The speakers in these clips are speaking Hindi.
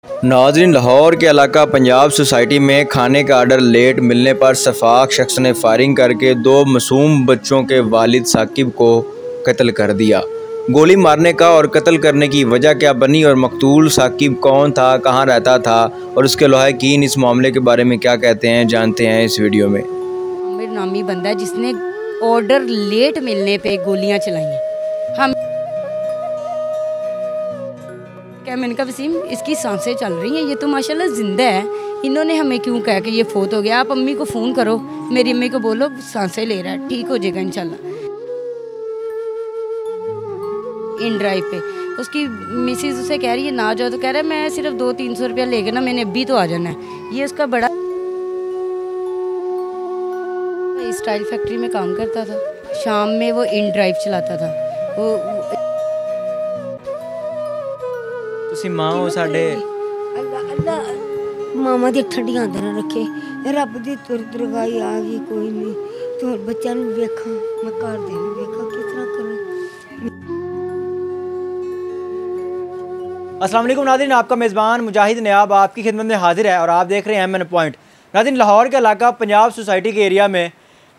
नाज़रीन, लाहौर के इलाका पंजाब सोसाइटी में खाने का आर्डर लेट मिलने पर शफाक शख्स ने फायरिंग करके 2 मासूम बच्चों के वालिद साकिब को कत्ल कर दिया। गोली मारने का और कत्ल करने की वजह क्या बनी और मकतूल साकिब कौन था, कहां रहता था और उसके लवाहिकीन इस मामले के बारे में क्या कहते हैं, जानते हैं इस वीडियो में। आमिर नामी बंदा है जिसने ऑर्डर लेट मिलने पे गोलियां चलाई हैं। हम क्या, मैंने कहा वसीम इसकी सांसें चल रही हैं, ये तो माशाल्लाह जिंदा है, इन्होंने हमें क्यों कहा कि ये फोत हो गया। आप अम्मी को फ़ोन करो, मेरी अम्मी को बोलो सांसें ले रहा है, ठीक हो जाएगा इंशाल्लाह। इन ड्राइव पे उसकी मिसेज उसे कह रही है ना जाओ, तो कह रहा है मैं सिर्फ 200-300 रुपया लेके ना, मैंने अभी तो आ जाना है। ये उसका बड़ा स्टाइल फैक्ट्री में काम करता था, शाम में वो इन ड्राइव चलाता था। वो मां हो साडे अल्लाह अल्लाह मामा दी ठंडियां अंदर रखे, रब दी दुर्गाई आ गई, कोई नहीं तो बच्चा नूं वेखा, मैं घर दे नूं वेखा, किस तरह करूं। अस्सलाम वालेकुम नाज़रीन, आपका मेज़बान मुजाहिद नयाब आपकी खिदमत में हाजिर है और आप देख रहे हैं एमएन पॉइंट। नाज़रीन, लाहौर का इलाका पंजाब सोसाइटी के एरिया में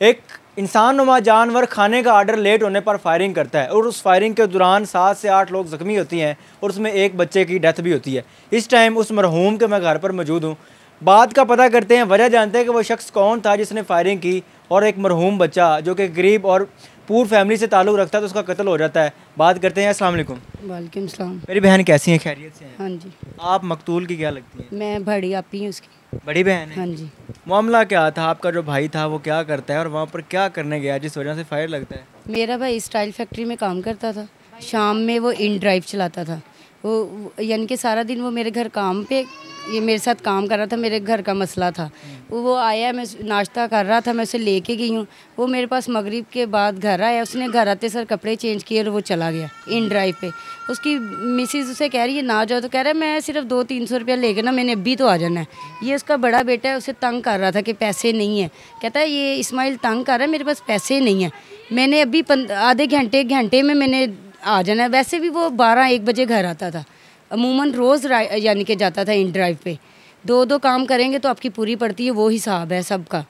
एक इंसान नुमा जानवर खाने का आर्डर लेट होने पर फायरिंग करता है और उस फायरिंग के दौरान 7 से 8 लोग ज़ख्मी होती हैं और उसमें एक बच्चे की डेथ भी होती है। इस टाइम उस मरहूम के मैं घर पर मौजूद हूँ। बात का पता करते हैं, वजह जानते हैं कि वो शख्स कौन था जिसने फायरिंग की और एक मरहूम बच्चा जो कि गरीब और पूर फैमिली से ताल्लुक़ रखता है तो उसका कत्ल हो जाता है। बात करते हैं। अस्सलाम वालेकुम। वालेकुम सलाम। मेरी बहन कैसी हैं, खैरियत से हैं? हाँ जी। आप मकतूल की क्या लगती हैं? मैं बड़ी आपी हूँ उसकी। बड़ी बहन है? हाँ जी। मामला क्या था? आपका जो भाई था वो क्या करता है और वहाँ पर क्या करने गया जिस वजह से फायर लगता है? मेरा भाई स्टाइल फैक्ट्री में काम करता था, शाम में वो इन ड्राइव चलाता था। वो यानी कि सारा दिन वो मेरे घर काम पे, ये मेरे साथ काम कर रहा था, मेरे घर का मसला था। वो आया, मैं नाश्ता कर रहा था, मैं उसे लेके गई हूँ। वो मेरे पास मगरिब के बाद घर आया, उसने घर आते सर कपड़े चेंज किए और वो चला गया इन ड्राइव पे। उसकी मिसेज उसे कह रही है ना जाओ, तो कह रहा है मैं सिर्फ 200-300 रुपया लेके ना, मैंने अभी तो आ जाना है। ये उसका बड़ा बेटा है, उसे तंग कर रहा था कि पैसे नहीं है। कहता है ये इस्माइल तंग कर रहा है, मेरे पास पैसे नहीं है, मैंने अभी आधे घंटे में मैंने आ जाना है। वैसे भी वो 12-1 बजे घर आता था, अमूमन रोज़ यानी कि जाता था इन ड्राइव पे। 2 काम करेंगे तो आपकी पूरी पड़ती है, वो हिसाब है सबका।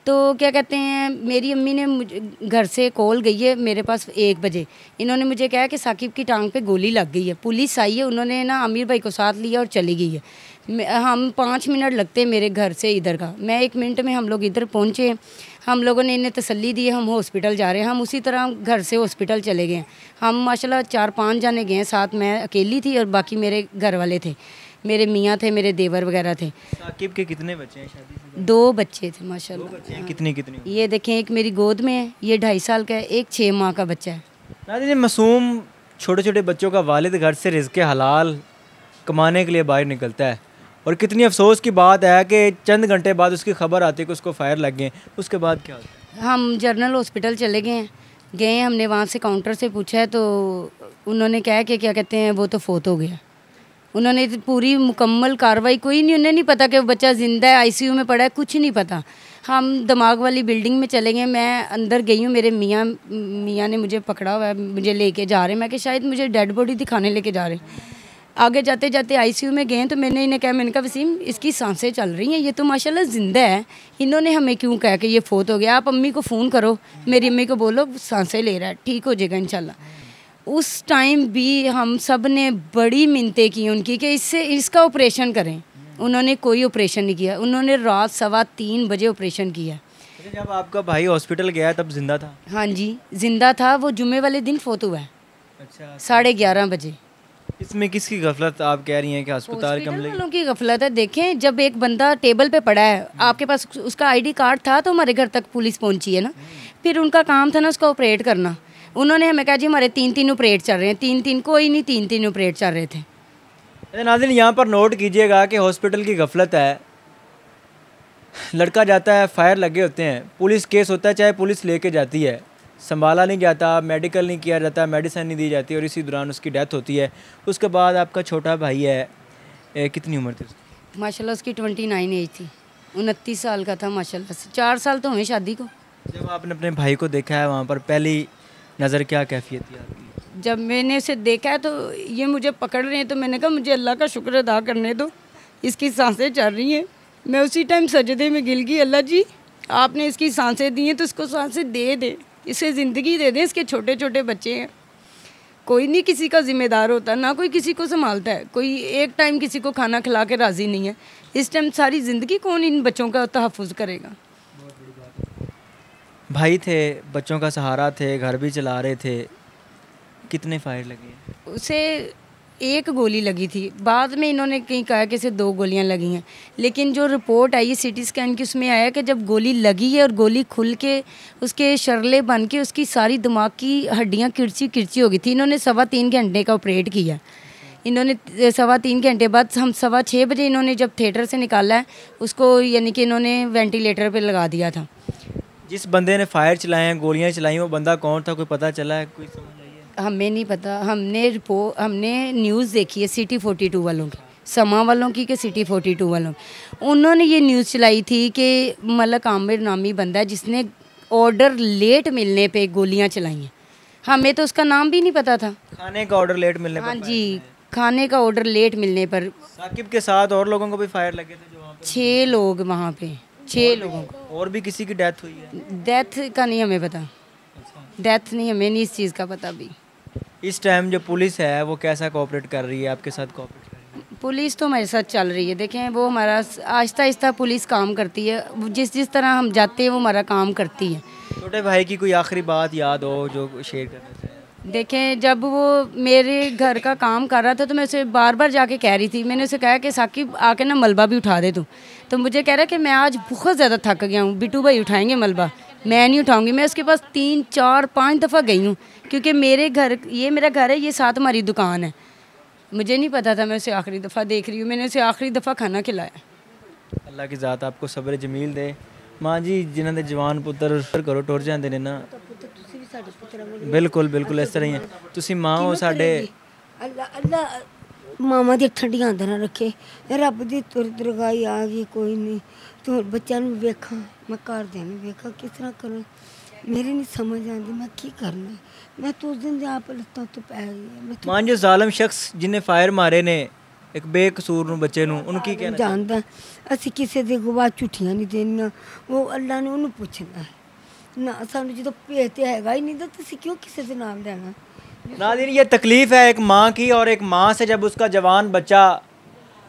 तो क्या कहते हैं, मेरी अम्मी ने मुझे घर से कॉल गई है मेरे पास 1 बजे। इन्होंने मुझे कहा कि साकिब की टांग पे गोली लग गई है, पुलिस आई है, उन्होंने ना आमिर भाई को साथ लिया और चली गई है। हम 5 मिनट लगते हैं मेरे घर से इधर का, मैं 1 मिनट में हम लोग इधर पहुँचे। हम लोगों ने इन्हें तसल्ली दी है, हम हॉस्पिटल जा रहे हैं। हम उसी तरह घर से हॉस्पिटल चले गए। हम माशाल्लाह 4-5 जाने गए साथ, मैं अकेली थी और बाकी मेरे घर वाले थे, मेरे मियाँ थे, मेरे देवर वगैरह थे। साकिब के कितने बच्चे हैं शादी से? 2 बच्चे थे माशाल्लाह। 2 बच्चे हैं। कितनी? ये देखें, एक मेरी गोद में है, ये 2.5 साल का है, एक 6 माह का बच्चा है। नाज़रीन, मासूम छोटे छोटे बच्चों का वालिद घर से रिज़्क़ हलाल कमाने के लिए बाहर निकलता है और कितनी अफसोस की बात है कि चंद घंटे बाद उसकी खबर आती है कि उसको फायर लग गए। उसके बाद क्या होता है? हम जनरल हॉस्पिटल चले गए, हमने वहाँ से काउंटर से पूछा है तो उन्होंने कहा कि क्या कहते हैं वो तो फोत हो गया। उन्होंने पूरी मुकम्मल कार्रवाई, कोई नहीं, उन्हें नहीं पता कि वो बच्चा ज़िंदा है, आईसीयू में पड़ा है, कुछ नहीं पता। हम दिमाग वाली बिल्डिंग में चले गए, मैं अंदर गई हूँ, मेरे मियाँ ने मुझे पकड़ा हुआ है, मुझे लेके जा रहे हैं। मैं कि शायद मुझे डेड बॉडी दिखाने लेके जा रहे हैं। आगे जाते जाते आईसीयू में गए तो मैंने इन्हें कहा, मैंने कहा वसीम इसकी सांसें चल रही हैं, ये तो माशाल्लाह ज़िंदा है, इन्होंने हमें क्यों कहा कि ये फोत हो गया। आप अम्मी को फ़ोन करो, मेरी अम्मी को बोलो सांसें ले रहा है, ठीक हो जाएगा इंशाल्लाह। उस टाइम भी हम सब ने बड़ी मिन्नतें की उनकी कि इसका ऑपरेशन करें। उन्होंने कोई ऑपरेशन नहीं किया। उन्होंने रात 3:15 बजे ऑपरेशन किया। जब आपका भाई हॉस्पिटल गया तब जिंदा था? हाँ जी, जिंदा था। वो जुम्मे वाले दिन फोत हुआ है। अच्छा। 11:30 बजे। इसमें किसकी गफलत आप कह रही हैं कि अस्पताल कमले वालों की गफलत है। देखें, जब एक बंदा टेबल पे पड़ा है, आपके पास उसका आईडी कार्ड था तो हमारे घर तक पुलिस पहुंची है ना। फिर उनका काम था ना उसका ऑपरेट करना। उन्होंने हमें कहा जी हमारे 3 ऑपरेट चल रहे हैं। 3 कोई नहीं, 3 ऑपरेट चल रहे थे। नाज़रीन, यहाँ पर नोट कीजिएगा कि हॉस्पिटल की गफलत है। लड़का जाता है, फायर लगे होते हैं, पुलिस केस होता है, चाहे पुलिस लेके जाती है, संभाला नहीं जाता, मेडिकल नहीं किया जाता, मेडिसिन नहीं दी जाती और इसी दौरान उसकी डेथ होती है। उसके बाद आपका छोटा भाई है, कितनी उम्र थी उसकी? माशाल्लाह उसकी 29 एज थी, 29 साल का था माशाल्लाह से। 4 साल तो हुए शादी को। जब आपने अपने भाई को देखा है वहाँ पर, पहली नज़र क्या कैफियत थी आपकी? जब मैंने उसे देखा है तो ये मुझे पकड़ रहे हैं, तो मैंने कहा मुझे अल्लाह का शुक्र अदा करने दो, इसकी सांसें चल रही हैं। मैं उसी टाइम सजदे में गिर गई, अल्लाह जी आपने इसकी सांसें दी हैं तो इसको सांसें दे दे, इसे ज़िंदगी दे दें, इसके छोटे छोटे बच्चे हैं। कोई नहीं किसी का ज़िम्मेदार होता, ना कोई किसी को संभालता है, कोई एक टाइम किसी को खाना खिला के राज़ी नहीं है। इस टाइम सारी ज़िंदगी कौन इन बच्चों का तहफ़्फ़ुज़ करेगा। भाई थे, बच्चों का सहारा थे, घर भी चला रहे थे, कितने फायर लगे? उसे एक गोली लगी थी, बाद में इन्होंने कहीं कहा कि इसे 2 गोलियां लगी हैं, लेकिन जो रिपोर्ट आई सीटी स्कैन की उसमें आया कि जब गोली लगी है और गोली खुल के उसके शरले बन के उसकी सारी दिमाग की हड्डियां किरची किरची हो गई थी। इन्होंने 3.25 घंटे का ऑपरेट किया। इन्होंने 3.25 घंटे बाद हम 6:15 बजे इन्होंने जब थिएटर से निकाला है उसको, यानी कि इन्होंने वेंटिलेटर पर लगा दिया था। जिस बंदे ने फायर चलाए हैं, गोलियां चलाई, वो बंदा कौन था, कोई पता चला है? कोई समझ आई है? हमें नहीं पता, हमने न्यूज़ देखी है सिटी 42 वालों की, समा वालों की कि सिटी 42 वालों की। उन्होंने ये न्यूज़ चलाई थी कि मलक आमिर नामी बंदा है जिसने ऑर्डर लेट मिलने पे गोलियां चलाई हैं। हमें तो उसका नाम भी नहीं पता था। खाने का ऑर्डर लेट मिलने पर? हाँ जी, खाने का ऑर्डर लेट मिलने पर। साकिब के साथ और लोगों को भी फायर लगे थे जो वहाँ पे? 6 लोग वहाँ पे, 6 लोगों को। और भी किसी की डेथ हुई है? डेथ का नहीं हमें पता, डेथ नहीं, हमें नहीं इस चीज़ का पता भी। इस टाइम जो पुलिस है वो कैसा कोऑपरेट कर रही है, आपके साथ कोऑपरेट कर रही है? पुलिस तो हमारे साथ चल रही है। देखें वो हमारा आहिस्ता आहिस्ता पुलिस काम करती है, जिस तरह हम जाते हैं वो हमारा काम करती है। छोटे भाई की कोई आखिरी बात याद हो जो शेयर करना चाहें? देखें जब वो मेरे घर का काम कर रहा था तो मैं उसे बार बार जाके कह रही थी, मैंने उसे कहा कि साकिब आके ना मलबा भी उठा दे तू, तो मुझे कह रहा है कि मैं आज बहुत ज़्यादा थक गया हूँ, बिट्टू भाई उठाएंगे मलबा, मैं नहीं उठाऊंगी। मैं उसके पास 3, 4, 5 दफ़ा गई हूँ, क्योंकि ये मेरा घर है, ये साथ हमारी दुकान है। मुझे नहीं पता था, मैं उसे आखिरी दफ़ा देख रही हूँ, मैंने उसे आखिरी दफ़ा खाना खिलाया। अल्लाह की ज़ात आपको सब्र जमील दे। माँ जी जिन्हों के जवान पुत्र करो टुर जाते ने ना, बिल्कुल बिल्कुल इस तरह ही है। तुसी माँ हो साडे, अल्लाह मामा दी ठंडियां अंदर रखे, रब दी तुरदरगाई आ गई कोई नहीं, तो बच्चों ਨੂੰ ਵੇਖਾਂ, मैं घरदिਆਂ ਨੂੰ ਵੇਖਾਂ, किस तरह करूँ, मेरी नहीं समझ आती मैं की करना। मैं तो उस दिन आप लत्तों तो पै गई। मां जो जालिम शख्स जिन्हें फायर मारे ने एक बेकसूर ਨੂੰ ਬੱਚੇ ਨੂੰ, ਉਹਨੂੰ ਕੀ ਕਹਿਣਾ जानदा ਅਸੀਂ ਕਿਸੇ ਦੇ ਗਵਾਹ ਝੂਠੀਆਂ ਨਹੀਂ ਦੇਣੀਆਂ, ਉਹ ਅੱਲਾ ਨੇ ਉਹਨੂੰ ਪੁੱਛਣਾ ਹੈ ਨਾ, ਸਾਨੂੰ ਜਦੋਂ ਭੇਤ ਤੇ ਹੈਗਾ ਹੀ ਨਹੀਂ ਤਾਂ ਤੁਸੀਂ ਕਿਉਂ ਕਿਸੇ ਦੇ ਨਾਮ ਲੈਣਾ। नाज़रीन ये तकलीफ़ है एक माँ की, और एक माँ से जब उसका जवान बच्चा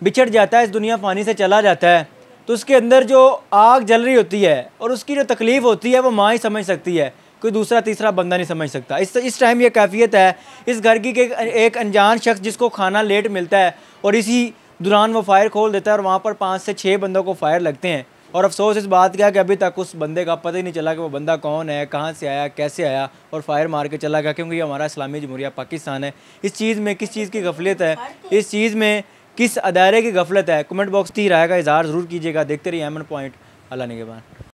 बिछड़ जाता है, इस दुनिया फ़ानी से चला जाता है, तो उसके अंदर जो आग जल रही होती है और उसकी जो तकलीफ़ होती है वो माँ ही समझ सकती है, कोई दूसरा तीसरा बंदा नहीं समझ सकता। इस टाइम ये कैफियत है इस घर की कि एक अनजान शख्स जिसको खाना लेट मिलता है और इसी दौरान वो फायर खोल देता है और वहाँ पर 5 से 6 बंदों को फायर लगते हैं। और अफसोस इस बात का कि अभी तक उस बंदे का पता ही नहीं चला कि वो बंदा कौन है, कहाँ से आया, कैसे आया और फायर मार के चला गया, क्योंकि ये हमारा इस्लामी जमहूरिया पाकिस्तान है। इस चीज़ में किस चीज़ की गफलत है, इस चीज़ में किस अदारे की गफलत है, कमेंट बॉक्स की राय का इज़हार ज़रूर कीजिएगा। देखते रहिए अमन पॉइंट। अल्लाह निगहबान।